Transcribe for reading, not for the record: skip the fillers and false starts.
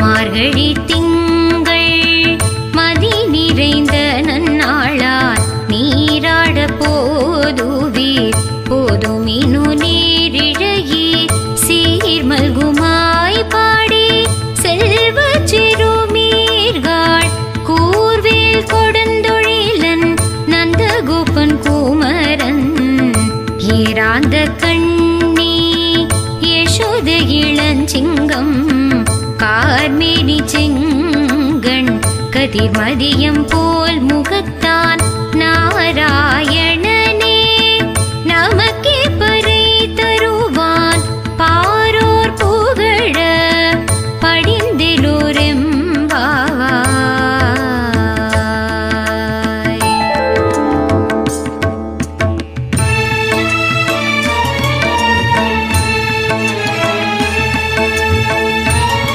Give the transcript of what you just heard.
மார்கழி திங்கள் மதி நிறைந்த நன்னாளால் நீராட போதுவீர் போதுமினு நீரிழையே சீர்மல்குமாய் பாடி செல்வ சிறுமீர்கள் கூர்வேல் கொடுந்தொழிலன் நந்தகோபன் குமரன் ஏராந்த கண்ணி யசோத இளஞ்சிங்கம் கார்மேனி செங்கண் கதிர்மதியம் போல் முகத்தான் நாராயண